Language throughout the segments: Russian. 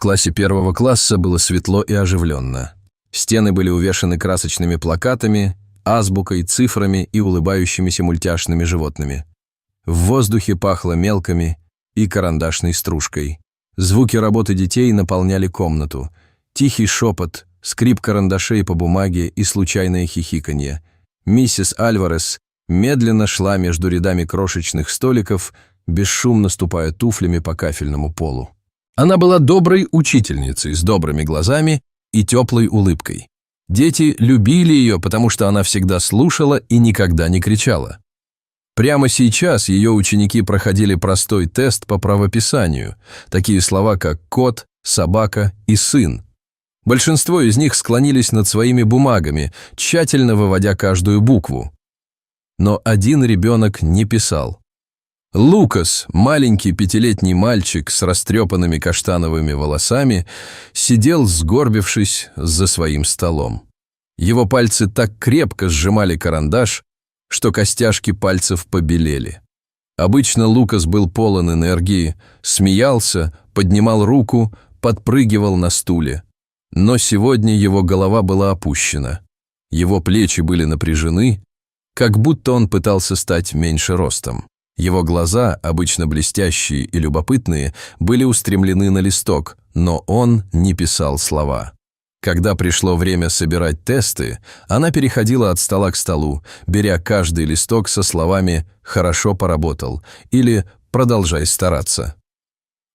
классе первого класса было светло и оживленно. Стены были увешаны красочными плакатами, азбукой, цифрами и улыбающимися мультяшными животными. В воздухе пахло мелками и карандашной стружкой. Звуки работы детей наполняли комнату. Тихий шепот, скрип карандашей по бумаге и случайное хихиканье. Миссис Альварес медленно шла между рядами крошечных столиков, бесшумно ступая туфлями по кафельному полу. Она была доброй учительницей с добрыми глазами и теплой улыбкой. Дети любили ее, потому что она всегда слушала и никогда не кричала. Прямо сейчас ее ученики проходили простой тест по правописанию, такие слова, как «кот», «собака» и «сын». Большинство из них склонились над своими бумагами, тщательно выводя каждую букву. Но один ребенок не писал. Лукас, маленький пятилетний мальчик с растрепанными каштановыми волосами, сидел, сгорбившись за своим столом. Его пальцы так крепко сжимали карандаш, что костяшки пальцев побелели. Обычно Лукас был полон энергии, смеялся, поднимал руку, подпрыгивал на стуле. Но сегодня его голова была опущена. Его плечи были напряжены, как будто он пытался стать меньше ростом. Его глаза, обычно блестящие и любопытные, были устремлены на листок, но он не писал слова. Когда пришло время собирать тесты, она переходила от стола к столу, беря каждый листок со словами «хорошо поработал» или «продолжай стараться».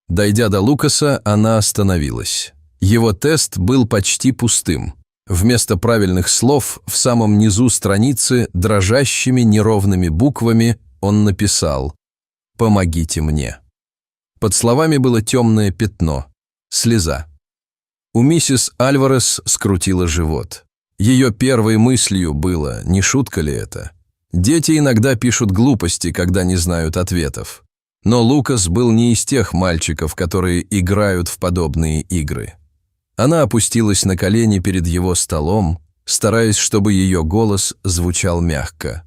Дойдя до Лукаса, она остановилась. Его тест был почти пустым. Вместо правильных слов в самом низу страницы дрожащими неровными буквами он написал «Помогите мне». Под словами было темное пятно, слеза. У миссис Альварес скрутило живот. Ее первой мыслью было, не шутка ли это? Дети иногда пишут глупости, когда не знают ответов. Но Лукас был не из тех мальчиков, которые играют в подобные игры. Она опустилась на колени перед его столом, стараясь, чтобы ее голос звучал мягко.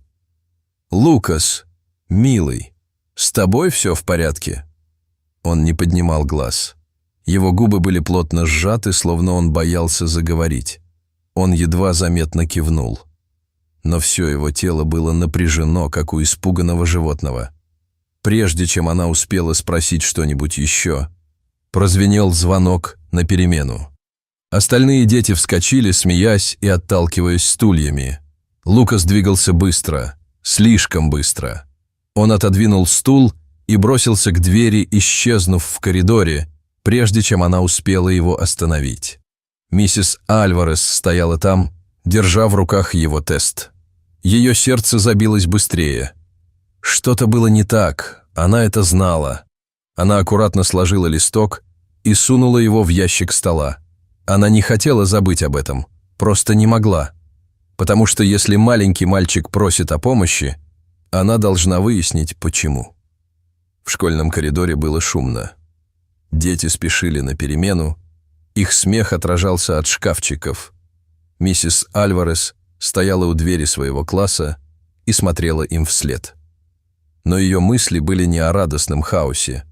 «Лукас, милый, с тобой все в порядке?» Он не поднимал глаз. Его губы были плотно сжаты, словно он боялся заговорить. Он едва заметно кивнул. Но все его тело было напряжено, как у испуганного животного. Прежде чем она успела спросить что-нибудь еще, прозвенел звонок на перемену. Остальные дети вскочили, смеясь и отталкиваясь стульями. Лукас двигался быстро, слишком быстро. Он отодвинул стул и бросился к двери, исчезнув в коридоре, прежде чем она успела его остановить. Миссис Альварес стояла там, держа в руках его тест. Ее сердце забилось быстрее. Что-то было не так, она это знала. Она аккуратно сложила листок и сунула его в ящик стола. Она не хотела забыть об этом, просто не могла. Потому что если маленький мальчик просит о помощи, она должна выяснить, почему. В школьном коридоре было шумно. Дети спешили на перемену, их смех отражался от шкафчиков. Миссис Альварес стояла у двери своего класса и смотрела им вслед. Но ее мысли были не о радостном хаосе,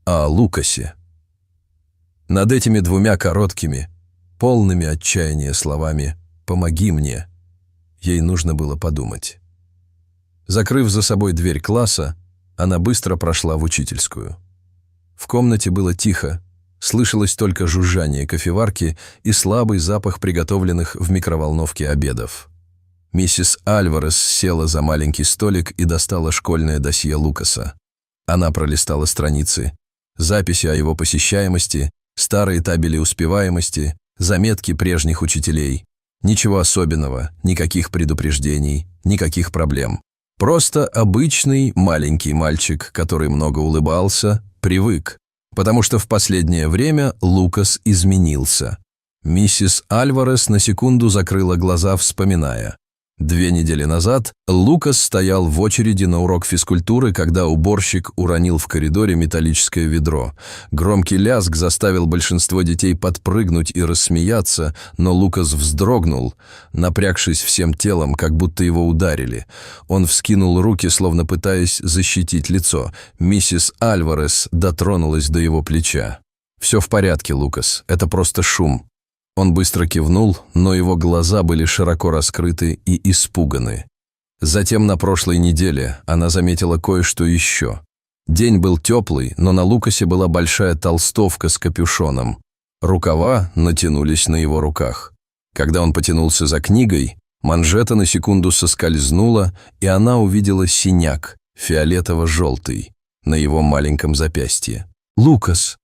а о Лукасе. Над этими двумя короткими, полными отчаяния словами «помоги мне» ей нужно было подумать. Закрыв за собой дверь класса, она быстро прошла в учительскую. В комнате было тихо, слышалось только жужжание кофеварки и слабый запах приготовленных в микроволновке обедов. Миссис Альварес села за маленький столик и достала школьное досье Лукаса. Она пролистала страницы, записи о его посещаемости, старые табели успеваемости, заметки прежних учителей. Ничего особенного, никаких предупреждений, никаких проблем. Просто обычный маленький мальчик, который много улыбался, привык, потому что в последнее время Лукас изменился. Миссис Альварес на секунду закрыла глаза, вспоминая. 2 недели назад Лукас стоял в очереди на урок физкультуры, когда уборщик уронил в коридоре металлическое ведро. Громкий лязг заставил большинство детей подпрыгнуть и рассмеяться, но Лукас вздрогнул, напрягшись всем телом, как будто его ударили. Он вскинул руки, словно пытаясь защитить лицо. Миссис Альварес дотронулась до его плеча. «Все в порядке, Лукас, это просто шум». Он быстро кивнул, но его глаза были широко раскрыты и испуганы. Затем на прошлой неделе она заметила кое-что еще. День был теплый, но на Лукасе была большая толстовка с капюшоном. Рукава натянулись на его руках. Когда он потянулся за книгой, манжета на секунду соскользнула, и она увидела синяк, фиолетово-желтый, на его маленьком запястье. «Лукас,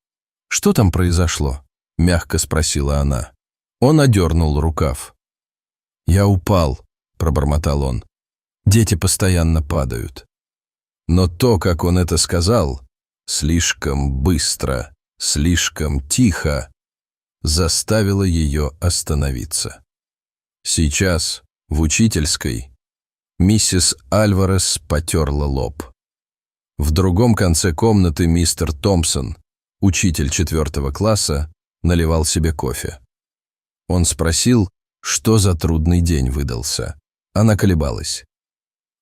что там произошло?» – мягко спросила она. Он одернул рукав. «Я упал», – пробормотал он. «Дети постоянно падают». Но то, как он это сказал, слишком быстро, слишком тихо, заставило ее остановиться. Сейчас, в учительской, миссис Альварес потерла лоб. В другом конце комнаты мистер Томпсон, учитель 4 класса, наливал себе кофе. Он спросил, что за трудный день выдался. Она колебалась.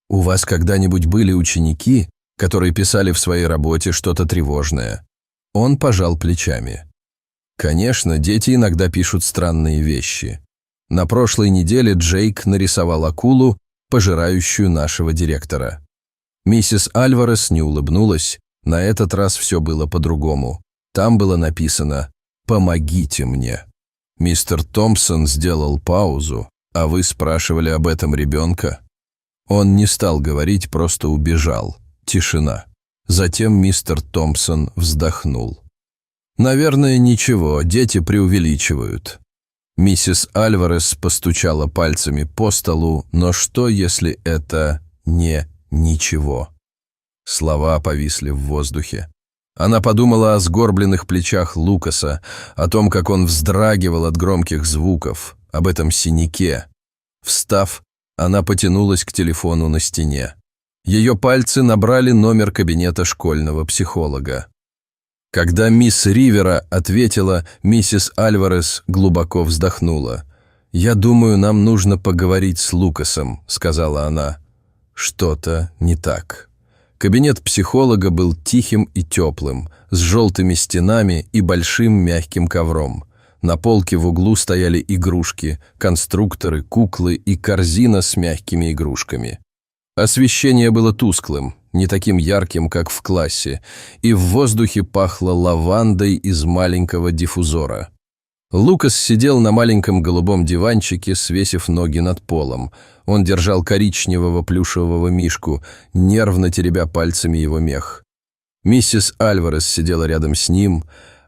«У вас когда-нибудь были ученики, которые писали в своей работе что-то тревожное?» Он пожал плечами. «Конечно, дети иногда пишут странные вещи. На прошлой неделе Джейк нарисовал акулу, пожирающую нашего директора». Миссис Альварес не улыбнулась, на этот раз все было по-другому. Там было написано «Помогите мне». Мистер Томпсон сделал паузу. «А вы спрашивали об этом ребенка?» Он не стал говорить, просто убежал. Тишина. Затем мистер Томпсон вздохнул. «Наверное, ничего, дети преувеличивают». Миссис Альварес постучала пальцами по столу, но что, если это не ничего? Слова повисли в воздухе. Она подумала о сгорбленных плечах Лукаса, о том, как он вздрагивал от громких звуков, об этом синяке. Встав, она потянулась к телефону на стене. Ее пальцы набрали номер кабинета школьного психолога. Когда мисс Ривера ответила, миссис Альварес глубоко вздохнула. «Я думаю, нам нужно поговорить с Лукасом», — сказала она. Что-то не так. Кабинет психолога был тихим и теплым, с желтыми стенами и большим мягким ковром. На полке в углу стояли игрушки, конструкторы, куклы и корзина с мягкими игрушками. Освещение было тусклым, не таким ярким, как в классе, и в воздухе пахло лавандой из маленького диффузора. Лукас сидел на маленьком голубом диванчике, свесив ноги над полом. Он держал коричневого плюшевого мишку, нервно теребя пальцами его мех. Миссис Альварес сидела рядом с ним,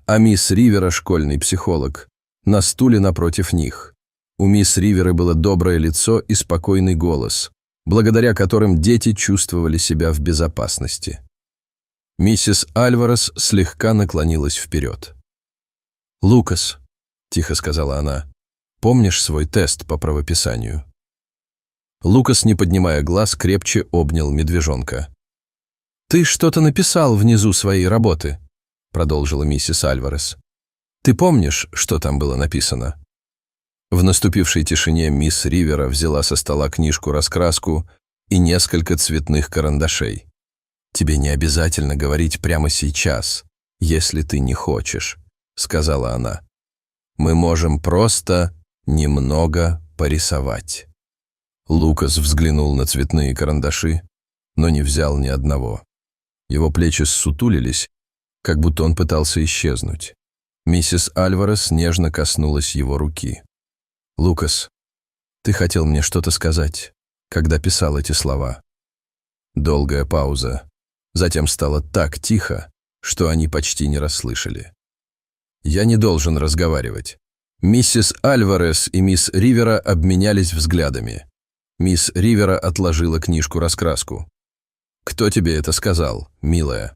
а мисс Ривера, школьный психолог, на стуле напротив них. У мисс Риверы было доброе лицо и спокойный голос, благодаря которым дети чувствовали себя в безопасности. Миссис Альварес слегка наклонилась вперед. «Лукас», — тихо сказала она, — «помнишь свой тест по правописанию?» Лукас, не поднимая глаз, крепче обнял медвежонка. «Ты что-то написал внизу своей работы», — продолжила миссис Альварес. «Ты помнишь, что там было написано?» В наступившей тишине мисс Ривера взяла со стола книжку-раскраску и несколько цветных карандашей. «Тебе не обязательно говорить прямо сейчас, если ты не хочешь», — сказала она. «Мы можем просто немного порисовать». Лукас взглянул на цветные карандаши, но не взял ни одного. Его плечи ссутулились, как будто он пытался исчезнуть. Миссис Альварес нежно коснулась его руки. «Лукас, ты хотел мне что-то сказать, когда писал эти слова». Долгая пауза. Затем стало так тихо, что они почти не расслышали. «Я не должен разговаривать». Миссис Альварес и мисс Ривера обменялись взглядами. Мисс Ривера отложила книжку-раскраску. «Кто тебе это сказал, милая?»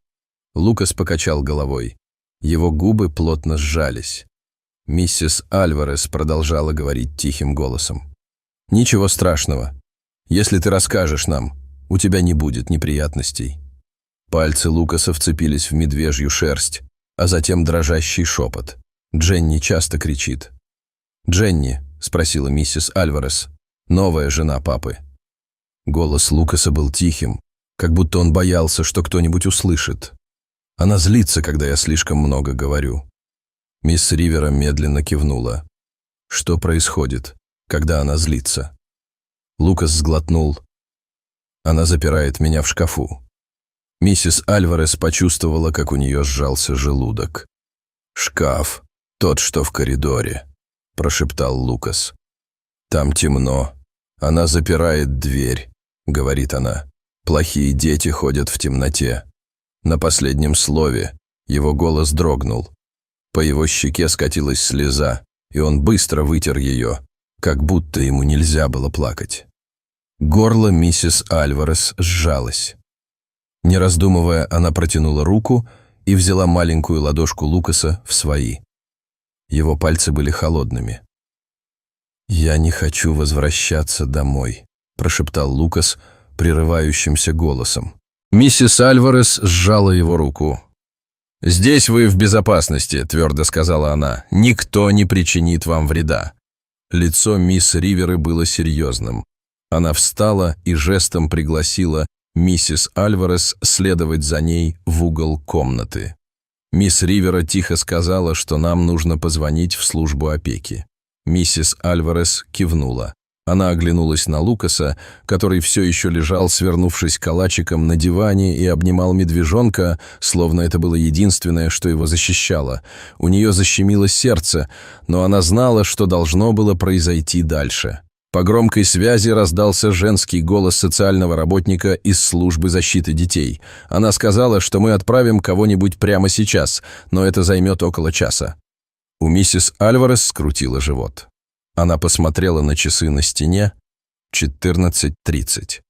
Лукас покачал головой. Его губы плотно сжались. Миссис Альварес продолжала говорить тихим голосом. «Ничего страшного. Если ты расскажешь нам, у тебя не будет неприятностей». Пальцы Лукаса вцепились в медвежью шерсть, а затем дрожащий шепот. Дженни часто кричит. «Дженни?» – спросила миссис Альварес. «Новая жена папы». Голос Лукаса был тихим, как будто он боялся, что кто-нибудь услышит. «Она злится, когда я слишком много говорю». Мисс Ривера медленно кивнула. Что происходит, когда она злится? Лукас сглотнул. Она запирает меня в шкафу. Миссис Альварес почувствовала, как у нее сжался желудок. «Шкаф, тот, что в коридоре», — прошептал Лукас. «Там темно. Она запирает дверь», — говорит она. «Плохие дети ходят в темноте». На последнем слове его голос дрогнул. По его щеке скатилась слеза, и он быстро вытер ее, как будто ему нельзя было плакать. Горло миссис Альварес сжалось. Не раздумывая, она протянула руку и взяла маленькую ладошку Лукаса в свои. Его пальцы были холодными. «Я не хочу возвращаться домой», — прошептал Лукас прерывающимся голосом. Миссис Альварес сжала его руку. «Здесь вы в безопасности», — твердо сказала она. «Никто не причинит вам вреда». Лицо мисс Риверы было серьезным. Она встала и жестом пригласила миссис Альварес следовать за ней в угол комнаты. Мисс Ривера тихо сказала, что нам нужно позвонить в службу опеки. Миссис Альварес кивнула. Она оглянулась на Лукаса, который все еще лежал, свернувшись калачиком на диване, и обнимал медвежонка, словно это было единственное, что его защищало. У нее защемило сердце, но она знала, что должно было произойти дальше. По громкой связи раздался женский голос социального работника из службы защиты детей. Она сказала, что мы отправим кого-нибудь прямо сейчас, но это займет около часа. У миссис Альварес скрутило живот. Она посмотрела на часы на стене. 14:30.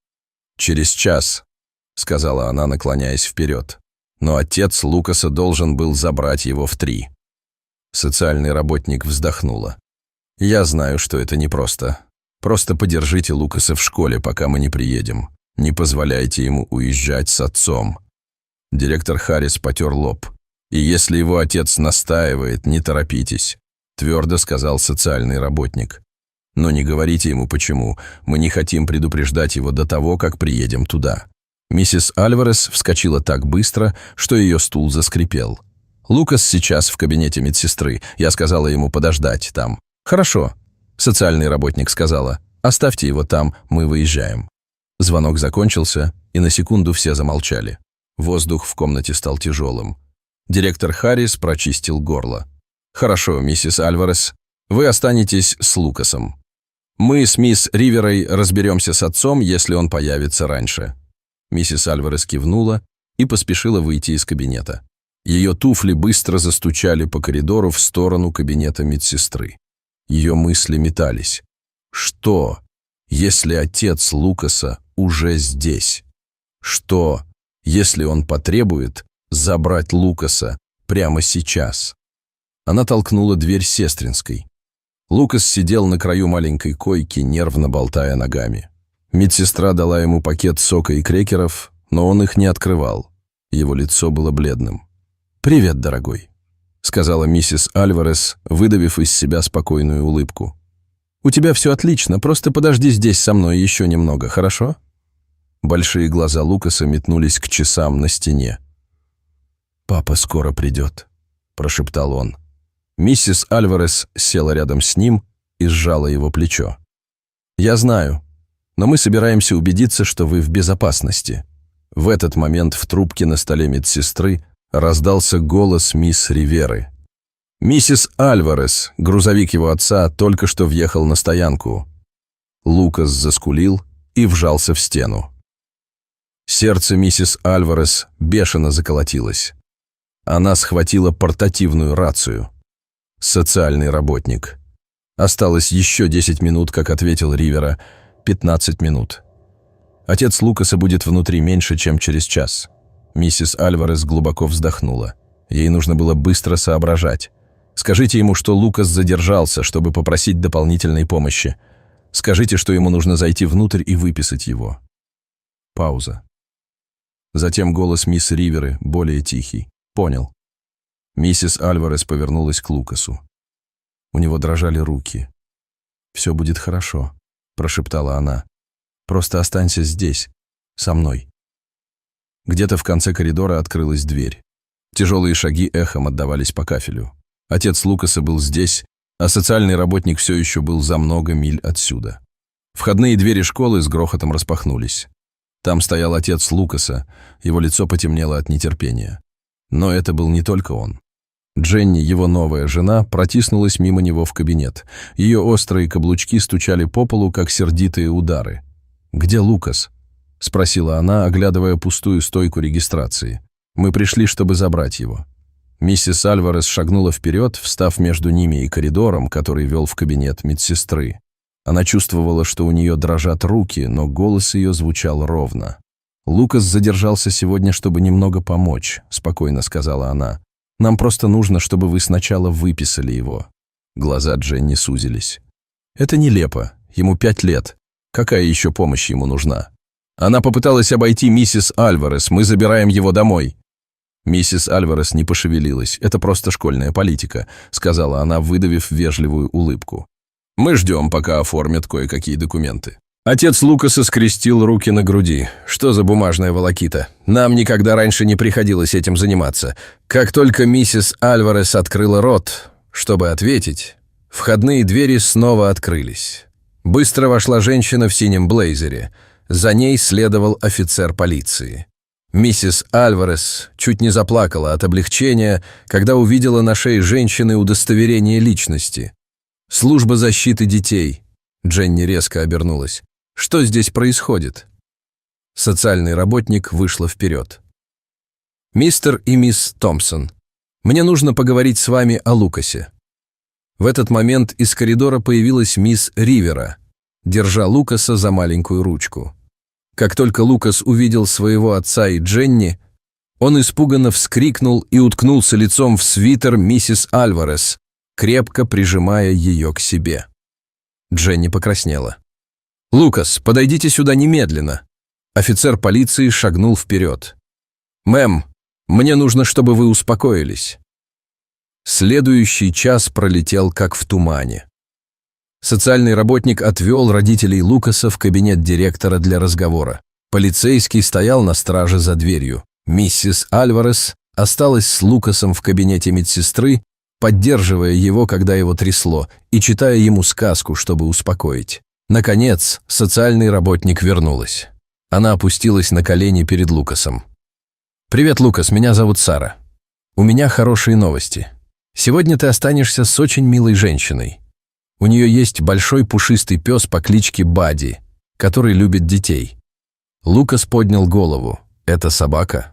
«Через час», — сказала она, наклоняясь вперед. Но отец Лукаса должен был забрать его в 3. Социальный работник вздохнула. «Я знаю, что это непросто. Просто подержите Лукаса в школе, пока мы не приедем. Не позволяйте ему уезжать с отцом». Директор Харрис потер лоб. «И если его отец настаивает, не торопитесь», — твердо сказал социальный работник. «Но не говорите ему почему. Мы не хотим предупреждать его до того, как приедем туда». Миссис Альварес вскочила так быстро, что ее стул заскрипел. «Лукас сейчас в кабинете медсестры. Я сказала ему подождать там». «Хорошо», — социальный работник сказала. «Оставьте его там, мы выезжаем». Звонок закончился, и на секунду все замолчали. Воздух в комнате стал тяжелым. Директор Харрис прочистил горло. «Хорошо, миссис Альварес, вы останетесь с Лукасом. Мы с мисс Риверой разберемся с отцом, если он появится раньше». Миссис Альварес кивнула и поспешила выйти из кабинета. Ее туфли быстро застучали по коридору в сторону кабинета медсестры. Ее мысли метались. Что, если отец Лукаса уже здесь? Что, если он потребует забрать Лукаса прямо сейчас? Она толкнула дверь сестринской. Лукас сидел на краю маленькой койки, нервно болтая ногами. Медсестра дала ему пакет сока и крекеров, но он их не открывал. Его лицо было бледным. «Привет, дорогой», — сказала миссис Альварес, выдавив из себя спокойную улыбку. «У тебя все отлично, просто подожди здесь со мной еще немного, хорошо?» Большие глаза Лукаса метнулись к часам на стене. «Папа скоро придет», — прошептал он. Миссис Альварес села рядом с ним и сжала его плечо. «Я знаю, но мы собираемся убедиться, что вы в безопасности». В этот момент в трубке на столе медсестры раздался голос мисс Риверы. «Миссис Альварес, грузовик его отца, только что въехал на стоянку». Лукас заскулил и вжался в стену. Сердце миссис Альварес бешено заколотилось. Она схватила портативную рацию. Социальный работник. Осталось еще 10 минут, как ответил Ривера. 15 минут. Отец Лукаса будет внутри меньше, чем через час. Миссис Альварес глубоко вздохнула. Ей нужно было быстро соображать. Скажите ему, что Лукас задержался, чтобы попросить дополнительной помощи. Скажите, что ему нужно зайти внутрь и выписать его. Пауза. Затем голос мисс Риверы, более тихий. «Понял». Миссис Альварес повернулась к Лукасу. У него дрожали руки. «Все будет хорошо», — прошептала она. «Просто останься здесь, со мной». Где-то в конце коридора открылась дверь. Тяжелые шаги эхом отдавались по кафелю. Отец Лукаса был здесь, а социальный работник все еще был за много миль отсюда. Входные двери школы с грохотом распахнулись. Там стоял отец Лукаса, его лицо потемнело от нетерпения. Но это был не только он. Дженни, его новая жена, протиснулась мимо него в кабинет. Ее острые каблучки стучали по полу, как сердитые удары. «Где Лукас?» — спросила она, оглядывая пустую стойку регистрации. «Мы пришли, чтобы забрать его». Миссис Альварес шагнула вперед, встав между ними и коридором, который вел в кабинет медсестры. Она чувствовала, что у нее дрожат руки, но голос ее звучал ровно. «Лукас задержался сегодня, чтобы немного помочь», — спокойно сказала она. «Нам просто нужно, чтобы вы сначала выписали его». Глаза Дженни сузились. «Это нелепо. Ему 5 лет. Какая еще помощь ему нужна?» Она попыталась обойти миссис Альварес. «Мы забираем его домой». Миссис Альварес не пошевелилась. «Это просто школьная политика», — сказала она, выдавив вежливую улыбку. «Мы ждем, пока оформят кое-какие документы». Отец Лукаса скрестил руки на груди. «Что за бумажная волокита? Нам никогда раньше не приходилось этим заниматься. Как только миссис Альварес открыла рот, чтобы ответить, входные двери снова открылись. Быстро вошла женщина в синем блейзере. За ней следовал офицер полиции. Миссис Альварес чуть не заплакала от облегчения, когда увидела на шее женщины удостоверение личности. «Служба защиты детей». Дженни резко обернулась. «Что здесь происходит?» Социальный работник вышла вперед. «Мистер и мисс Томпсон, мне нужно поговорить с вами о Лукасе». В этот момент из коридора появилась мисс Ривера, держа Лукаса за маленькую ручку. Как только Лукас увидел своего отца и Дженни, он испуганно вскрикнул и уткнулся лицом в свитер миссис Альварес, крепко прижимая ее к себе. Дженни покраснела. «Лукас, подойдите сюда немедленно!» Офицер полиции шагнул вперед. «Мэм, мне нужно, чтобы вы успокоились». Следующий час пролетел как в тумане. Социальный работник отвел родителей Лукаса в кабинет директора для разговора. Полицейский стоял на страже за дверью. Миссис Альварес осталась с Лукасом в кабинете медсестры, поддерживая его, когда его трясло, и читая ему сказку, чтобы успокоить. Наконец, социальный работник вернулась. Она опустилась на колени перед Лукасом. «Привет, Лукас, меня зовут Сара. У меня хорошие новости. Сегодня ты останешься с очень милой женщиной. У нее есть большой пушистый пес по кличке Бадди, который любит детей». Лукас поднял голову. «Это собака?»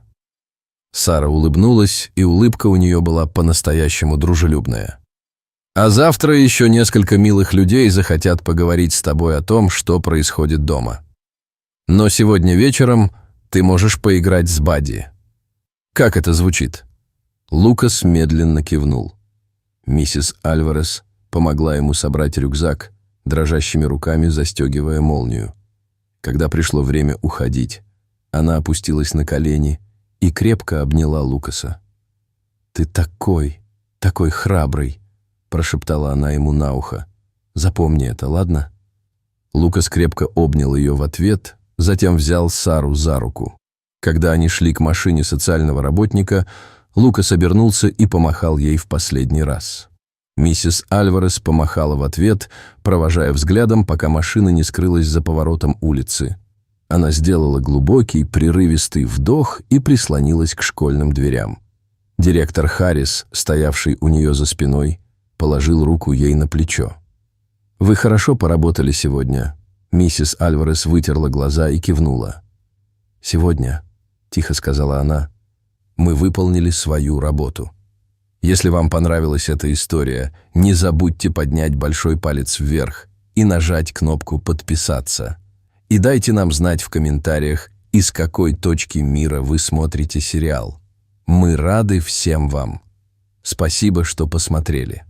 Сара улыбнулась, и улыбка у нее была по-настоящему дружелюбная. «А завтра еще несколько милых людей захотят поговорить с тобой о том, что происходит дома. Но сегодня вечером ты можешь поиграть с Бадди. Как это звучит?» Лукас медленно кивнул. Миссис Альварес помогла ему собрать рюкзак, дрожащими руками застегивая молнию. Когда пришло время уходить, она опустилась на колени и крепко обняла Лукаса. «Ты такой храбрый», — прошептала она ему на ухо. «Запомни это, ладно?» Лукас крепко обнял ее в ответ, затем взял Сару за руку. Когда они шли к машине социального работника, Лукас обернулся и помахал ей в последний раз. Миссис Альварес помахала в ответ, провожая взглядом, пока машина не скрылась за поворотом улицы. Она сделала глубокий, прерывистый вдох и прислонилась к школьным дверям. Директор Харрис, стоявший у нее за спиной, положил руку ей на плечо. «Вы хорошо поработали сегодня?» Миссис Альварес вытерла глаза и кивнула. «Сегодня», — тихо сказала она, — «мы выполнили свою работу». Если вам понравилась эта история, не забудьте поднять большой палец вверх и нажать кнопку «Подписаться». И дайте нам знать в комментариях, из какой точки мира вы смотрите сериал. Мы рады всем вам. Спасибо, что посмотрели.